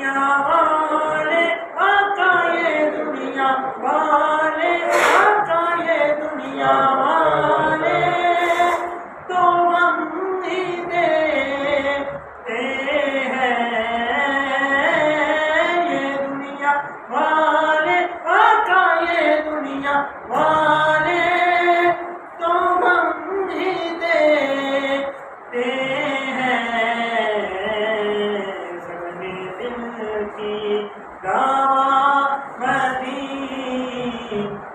دنیا والے آقا یہ دنیا والے آقا یہ دنیا والے تو ہم ہی دیتے ہیں یہ دنیا والے آقا یہ دنیا والے تو ہم ہی دیتے ہیں زبان دل کی گواہ مدینہ